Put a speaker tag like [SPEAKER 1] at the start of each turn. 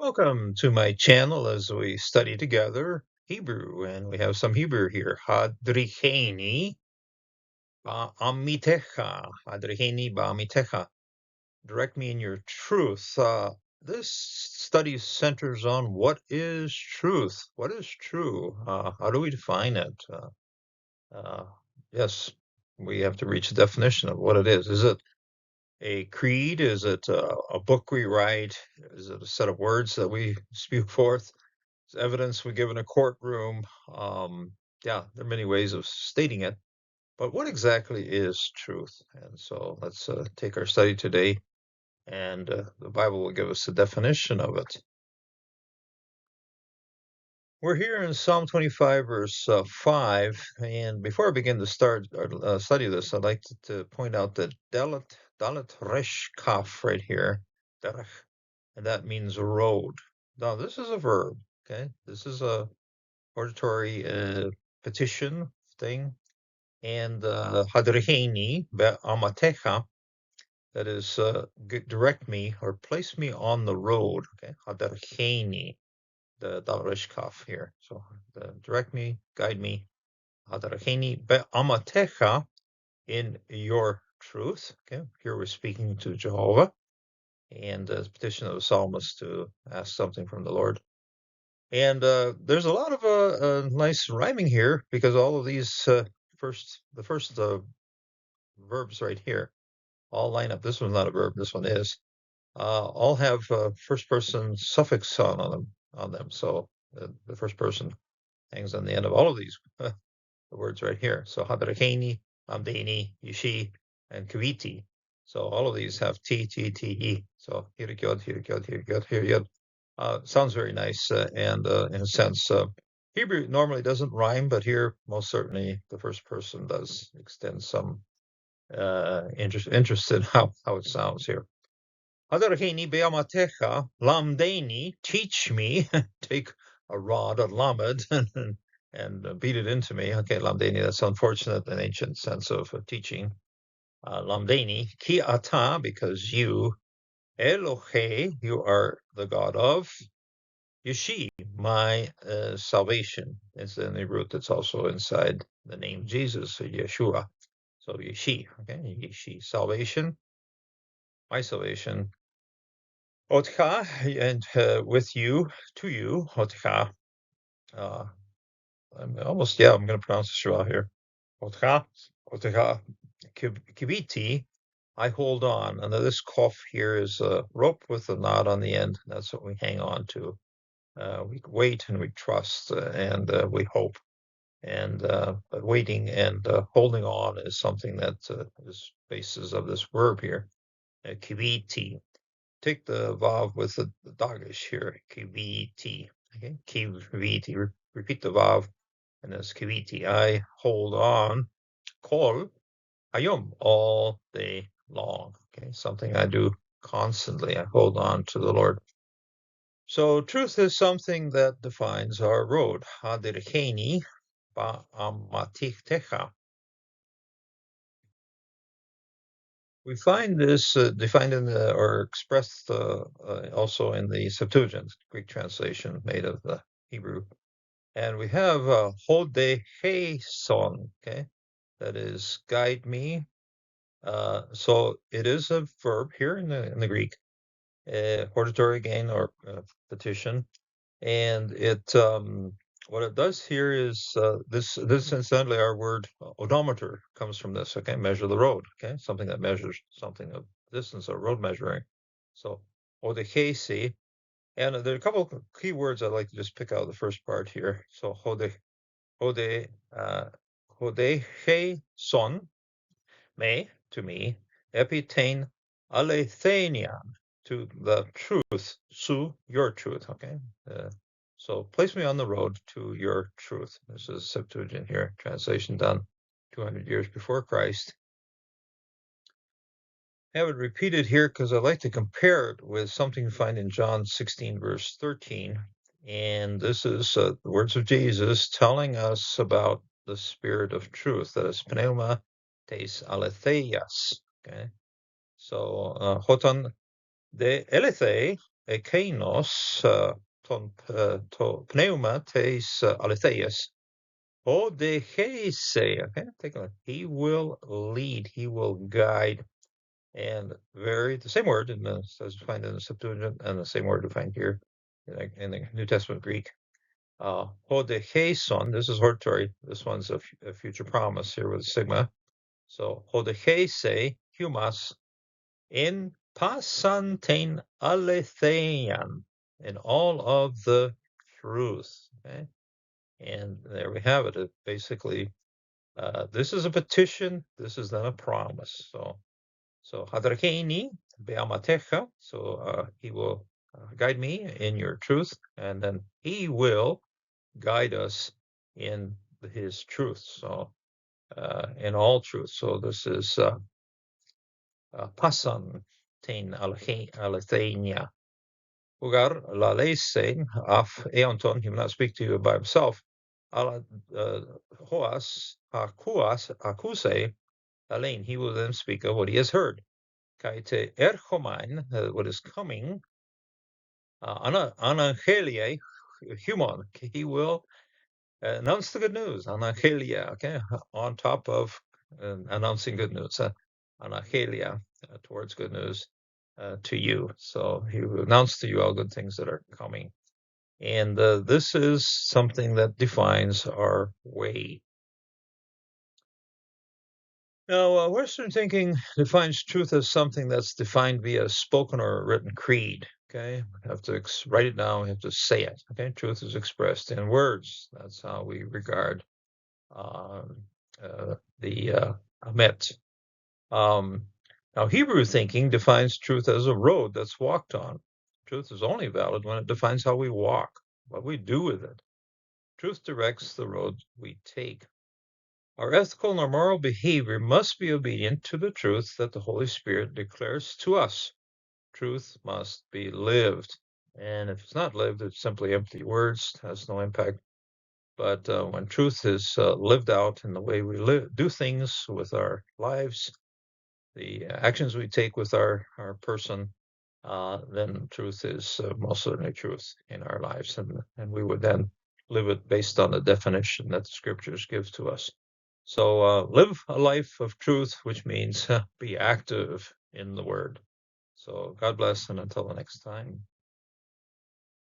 [SPEAKER 1] Welcome to my channel as we study together Hebrew, and we have some Hebrew here. Hadricheni ba'amitecha. Hadricheni ba'amitecha. Direct me in your truth. This study centers on what is truth. What is true? How do we define it? Uh, yes, we have to reach a definition of what it is. Is it a creed? Is it a book we write? Is it a set of words that we spew forth? It's evidence we give in a courtroom. Yeah, there are many ways of stating it, but what exactly is truth? And so let's take our study today, and the Bible will give us a definition of it. We're here in Psalm 25, verse 5, and before I begin to start or study this, I'd like to point out that Dalet Resh Kaf right here, Derech, and that means road. Now, this is a verb, okay? This is a oratory petition thing, and Hadriheni be'amatecha, that is, direct me or place me on the road. Okay, Hadriheni, the Dalrishkaf here. So direct me, guide me. Hadriheni be'amatecha, in your truth. Okay, here we're speaking to Jehovah, and the petition of the psalmist to ask something from the Lord. And there's a lot of nice rhyming here because all of these the first verbs right here all line up. This one's not a verb. This one is. All have first person suffix sound on them. So the first person hangs on the end of all of these the words right here. So Hadrakeni, Amdeni, Yishi, and Kaviti. So all of these have T, T, T, E. So Hirikyod, Hirikyod, Hirikyod, Hirikyod. Sounds very nice, and in a sense, Hebrew normally doesn't rhyme, but here most certainly the first person does extend some interest in how it sounds here. Hadarhini be'amatecha lamdeni, teach me, take a rod, a lamed, and beat it into me. Okay, lamdeni, that's unfortunate, an ancient sense of teaching. Lamdeni, ki ata, because you, Elohe, you are the God of Yeshi, my salvation. It's in the root that's also inside the name Jesus, Yeshua. So Yeshi, okay, Yeshi, salvation, my salvation. Otcha, and with you, to you, Otcha. I'm going to pronounce this well here. Otcha, Otcha, Kibiti, I hold on. And this kof here is a rope with a knot on the end. That's what we hang on to. We wait and we trust and we hope. And but waiting and holding on is something that is basis of this verb here. Kiviti. Take the vav with the dagish here. Kiviti. Okay, kiviti. Repeat the vav, and it's kiviti. I hold on. Kol hayom, all day long. Okay, something I do constantly. I hold on to the Lord. So truth is something that defines our road. Hadircheni ba'amatichtecha. We find this defined in the, or expressed also in the Septuagint, Greek translation made of the Hebrew. And we have hodecheson, okay? That is, guide me. So it is a verb here in the Greek, hortatory again, or petition. And it what it does here is this incidentally, our word odometer comes from this. Okay, measure the road. Okay, something that measures something of distance or road measuring. So odechesi, and there are a couple of key words I'd like to just pick out the first part here. So hodeche son, me, to me, epitain alethenian, to the truth, su, your truth. Okay. So place me on the road to your truth. This is Septuagint here, translation done 200 years before Christ. I have it repeated here because I like to compare it with something you find in John 16, verse 13. And this is the words of Jesus telling us about the spirit of truth, that is pneuma tes aletheias. Okay. So, hoton de elethe, ekeinos to pneuma tes aletheus. Hodehese, okay, take a look. He will lead, he will guide, and the same word as we find in the Septuagint, and the same word we find here in the New Testament Greek. Hodecheson, this is hortatory. This one's a future promise here with sigma. So hodechese, humas, in pasantein aletheian, in all of the truth. Okay, and there we have it. Basically, this is a petition. This is then a promise. So hadrakeni beamatecha. So he will guide me in your truth, and then he will guide us in his truth. So in all truth. So this is pasan tein alethenia. Ugar lalesein af eonton. He will not speak to you by himself. Hoas akuse alein. He will then speak of what he has heard. Kaite erchomain, what is coming. Anangelie, human. He will announce the good news. Anangelia, okay, on top of announcing good news. Anangelia, towards good news to you. So he will announce to you all good things that are coming. And this is something that defines our way. Now, Western thinking defines truth as something that's defined via spoken or written creed. Okay, we have to write it down. We have to say it. Okay, truth is expressed in words. That's how we regard the Amet. Now, Hebrew thinking defines truth as a road that's walked on. Truth is only valid when it defines how we walk, what we do with it. Truth directs the road we take. Our ethical and moral behavior must be obedient to the truth that the Holy Spirit declares to us. Truth must be lived. And if it's not lived, it's simply empty words, has no impact. But when truth is lived out in the way we do things with our lives, the actions we take with our person, then truth is most certainly truth in our lives. And we would then live it based on the definition that the scriptures give to us. So live a life of truth, which means be active in the word. So God bless, and until the next time.